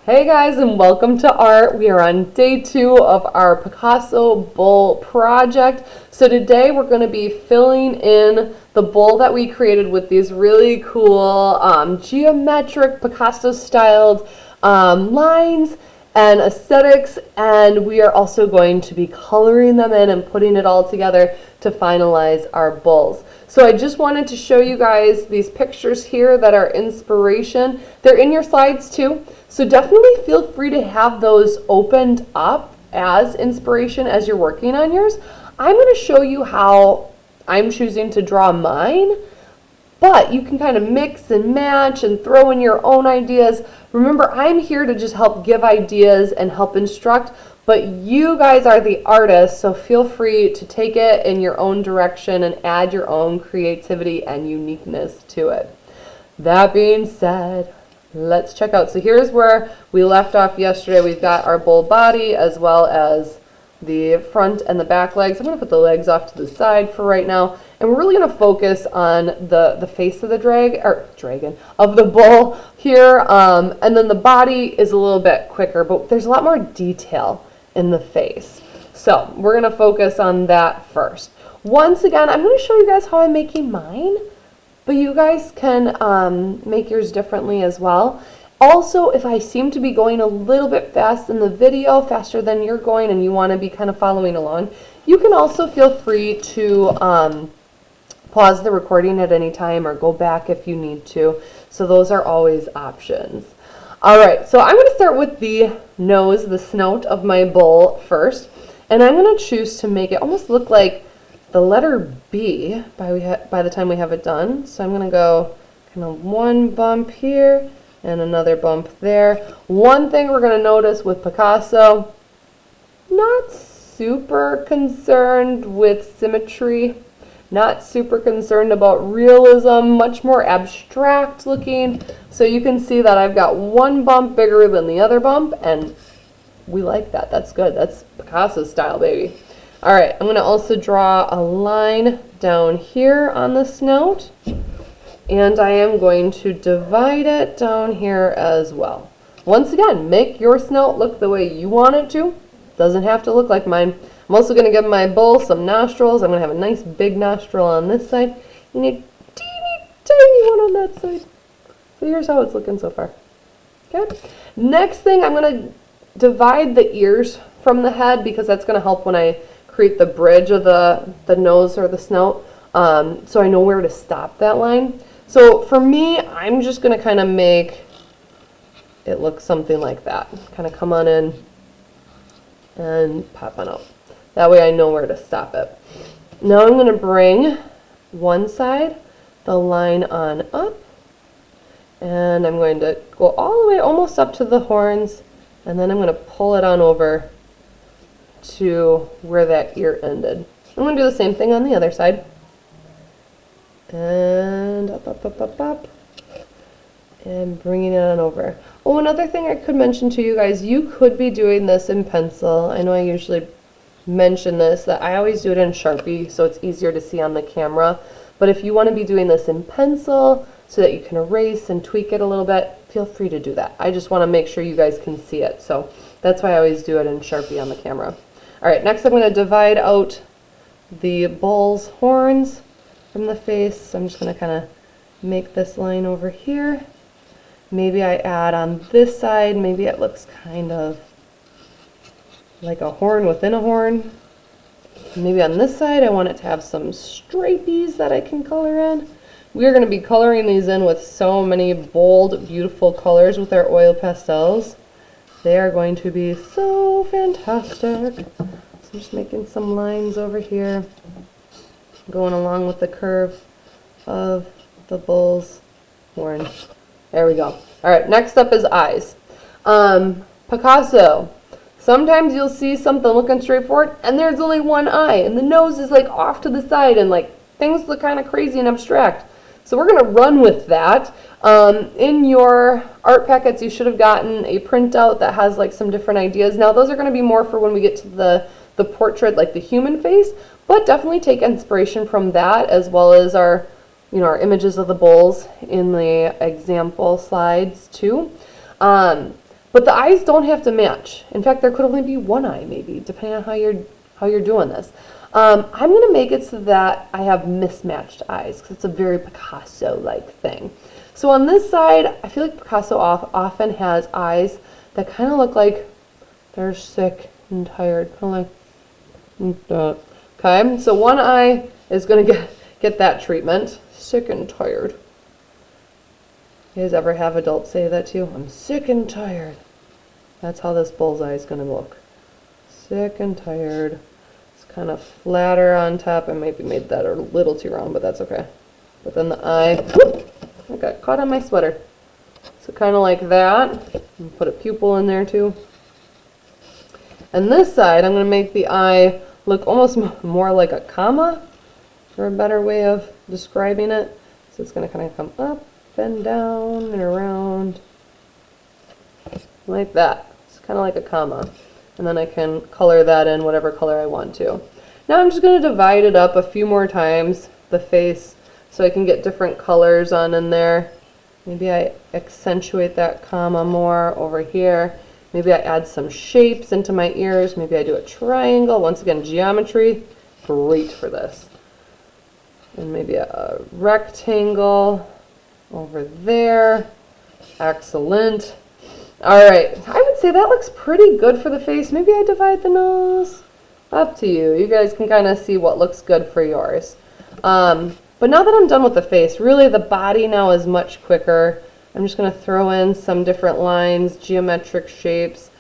Hey guys, and welcome to art. We are on day 2 of our Picasso bowl project. So today we're going to be filling in the bowl that we created with these really cool geometric Picasso styled lines and aesthetics, and we are also going to be coloring them in and putting it all together to finalize our bowls. So I just wanted to show you guys these pictures here that are inspiration. They're in your slides too, so definitely feel free to have those opened up as inspiration as you're working on yours. I'm going to show you how I'm choosing to draw mine, but you can kind of mix and match and throw in your own ideas. Remember, I'm here to just help give ideas and help instruct, but you guys are the artists, so feel free to take it in your own direction and add your own creativity and uniqueness to it. That being said, let's check out. So here's where we left off yesterday. We've got our bowl body as well as the front and the back legs. I'm going to put the legs off to the side for right now, and we're really going to focus on the face of the dragon of the bull here, and then the body is a little bit quicker, but there's a lot more detail in the face. So we're going to focus on that first. Once again, I'm going to show you guys how I'm making mine, but you guys can make yours differently as well. Also, if I seem to be going a little bit fast in the video, faster than you're going, and you want to be kind of following along, you can also feel free to pause the recording at any time or go back if you need to. So those are always options. All right, so I'm going to start with the nose, the snout of my bowl first, and I'm going to choose to make it almost look like the letter B by the time we have it done. So I'm going to go kind of one bump here and another bump there. One thing we're going to notice with Picasso, not super concerned with symmetry, not super concerned about realism, much more abstract looking. So you can see that I've got one bump bigger than the other bump, and we like that. That's good. That's Picasso style, baby. All right, I'm going to also draw a line down here on the snout, and I am going to divide it down here as well. Once again, make your snout look the way you want it to. Doesn't have to look like mine. I'm also going to give my bowl some nostrils. I'm going to have a nice big nostril on this side and a teeny tiny one on that side. So here's how it's looking so far. Okay. Next thing, I'm going to divide the ears from the head because that's going to help when I create the bridge of the nose or the snout, so I know where to stop that line. So for me, I'm just going to kind of make it look something like that. Kind of come on in and pop on out. That way I know where to stop it. Now I'm going to bring one side, the line on up, and I'm going to go all the way almost up to the horns, and then I'm going to pull it on over to where that ear ended. I'm going to do the same thing on the other side. And up, up, up, up, up. And bringing it on over. Oh, another thing I could mention to you guys, you could be doing this in pencil. I know I usually mention this, that I always do it in Sharpie so it's easier to see on the camera. But if you want to be doing this in pencil so that you can erase and tweak it a little bit, feel free to do that. I just want to make sure you guys can see it. So that's why I always do it in Sharpie on the camera. All right, next I'm going to divide out the bull's horns from the face. So I'm just going to kind of make this line over here. Maybe I add on this side, maybe it looks kind of like a horn within a horn. Maybe on this side I want it to have some stripies that I can color in. We're going to be coloring these in with so many bold, beautiful colors with our oil pastels. They are going to be so fantastic. So I'm just making some lines over here, going along with the curve of the bull's horn. There we go. All right, next up is eyes. Picasso. Sometimes you'll see something looking straight forward, and there's only one eye, and the nose is like off to the side, and like things look kind of crazy and abstract. So we're going to run with that. In your art packets, you should have gotten a printout that has like some different ideas. Now, those are going to be more for when we get to the portrait, like the human face, but definitely take inspiration from that as well as our our images of the bulls in the example slides too. But the eyes don't have to match. In fact, there could only be one eye maybe, depending on how you're doing this. I'm going to make it so that I have mismatched eyes because it's a very Picasso-like thing. So on this side, I feel like Picasso often has eyes that kind of look like they're sick and tired, kind of like that. Okay, so one eye is going to get that treatment, sick and tired. You guys ever have adults say that to you? I'm sick and tired. That's how this bullseye is going to look. Sick and tired. It's kind of flatter on top. I maybe made that a little too round, but that's okay. But then the eye, whoop, I got caught on my sweater. So kind of like that. And put a pupil in there too. And this side, I'm going to make the eye look almost more like a comma, for a better way of describing it. So it's going to kind of come up and down and around like that. It's kind of like a comma. And then I can color that in whatever color I want to. Now I'm just going to divide it up a few more times, the face, so I can get different colors on in there. Maybe I accentuate that comma more over here. Maybe I add some shapes into my ears. Maybe I do a triangle. Once again, geometry, great for this. And maybe a rectangle over there. Excellent. All right, I would say that looks pretty good for the face. Maybe I divide the nose. Up to you. You guys can kind of see what looks good for yours. But now that I'm done with the face, really the body now is much quicker. I'm just going to throw in some different lines, geometric shapes.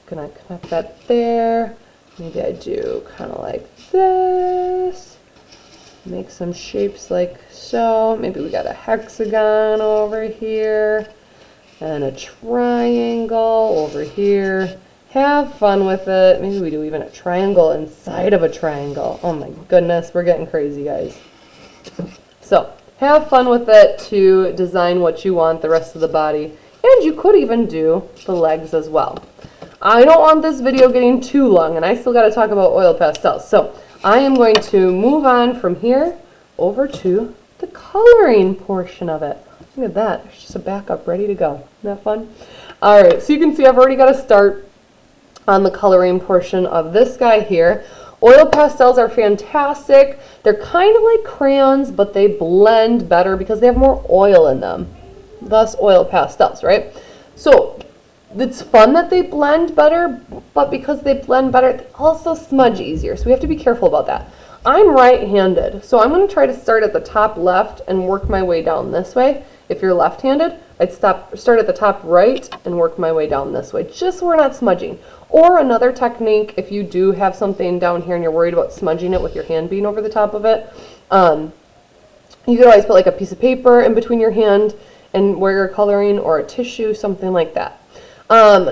I'm going to connect that there. Maybe I do kind of like this. Make some shapes like so. Maybe we got a hexagon over here and a triangle over here. Have fun with it. Maybe we do even a triangle inside of a triangle. Oh my goodness, we're getting crazy, guys. So have fun with it to design what you want the rest of the body. And you could even do the legs as well. I don't want this video getting too long, and I still got to talk about oil pastels. So I am going to move on from here over to the coloring portion of it. Look at that. There's just a backup ready to go. Isn't that fun? All right, so you can see I've already got to start on the coloring portion of this guy here. Oil pastels are fantastic. They're kind of like crayons, but they blend better because they have more oil in them. Thus, oil pastels, right? So it's fun that they blend better, but because they blend better, they also smudge easier. So we have to be careful about that. I'm right-handed, so I'm going to try to start at the top left and work my way down this way. If you're left-handed, I'd start at the top right and work my way down this way, just so we're not smudging. Or another technique, if you do have something down here and you're worried about smudging it with your hand being over the top of it, you could always put like a piece of paper in between your hand and where you're coloring, or a tissue, something like that.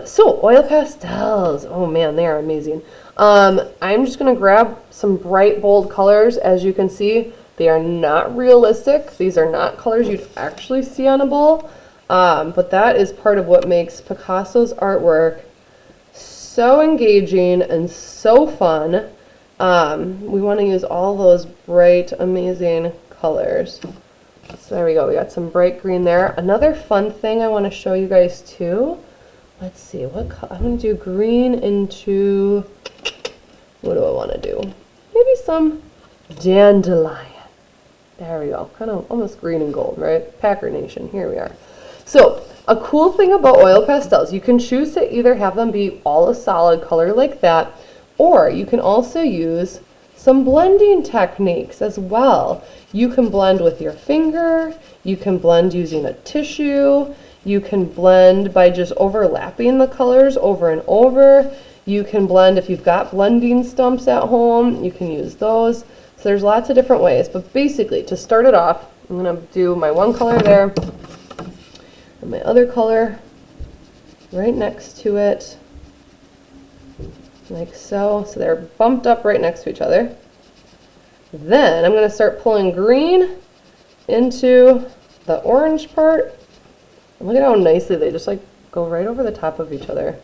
So oil pastels, oh man, they are amazing. I'm just going to grab some bright, bold colors. As you can see, they are not realistic. These are not colors you'd actually see on a bowl, but that is part of what makes Picasso's artwork so engaging and so fun. We want to use all those bright, amazing colors. So there we go. We got some bright green there. Another fun thing I want to show you guys too. Let's see, what color? I'm going to do green into, what do I want to do? Maybe some dandelion. There we go. Kind of almost green and gold, right? Packer Nation. Here we are. So a cool thing about oil pastels, you can choose to either have them be all a solid color like that, or you can also use some blending techniques as well. You can blend with your finger, you can blend using a tissue, you can blend by just overlapping the colors over and over. You can blend if you've got blending stumps at home, you can use those. So there's lots of different ways, but basically to start it off, I'm going to do my one color there and my other color right next to it, like so. So they're bumped up right next to each other. Then I'm going to start pulling green into the orange part. And look at how nicely they just like go right over the top of each other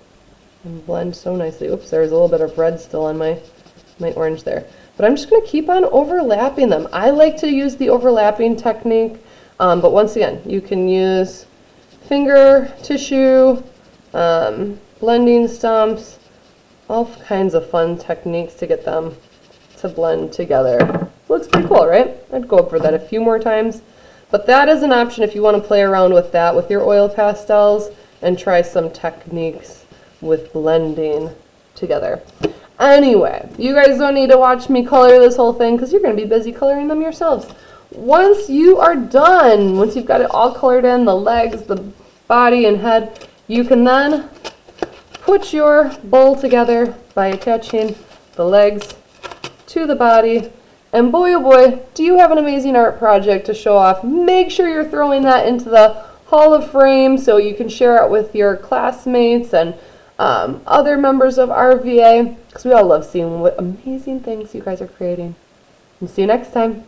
and blend so nicely. Oops, there's a little bit of red still on my orange there. But I'm just going to keep on overlapping them. I like to use the overlapping technique, but once again, you can use finger, tissue, blending stumps, all kinds of fun techniques to get them to blend together. Looks pretty cool, right? I'd go over that a few more times. But that is an option if you want to play around with that with your oil pastels and try some techniques with blending together. Anyway, you guys don't need to watch me color this whole thing because you're going to be busy coloring them yourselves. Once you are done, once you've got it all colored in, the legs, the body, and head, you can then put your bowl together by attaching the legs to the body. And boy, oh boy, do you have an amazing art project to show off. Make sure you're throwing that into the Hall of Fame so you can share it with your classmates and other members of RVA, because we all love seeing what amazing things you guys are creating. And see you next time.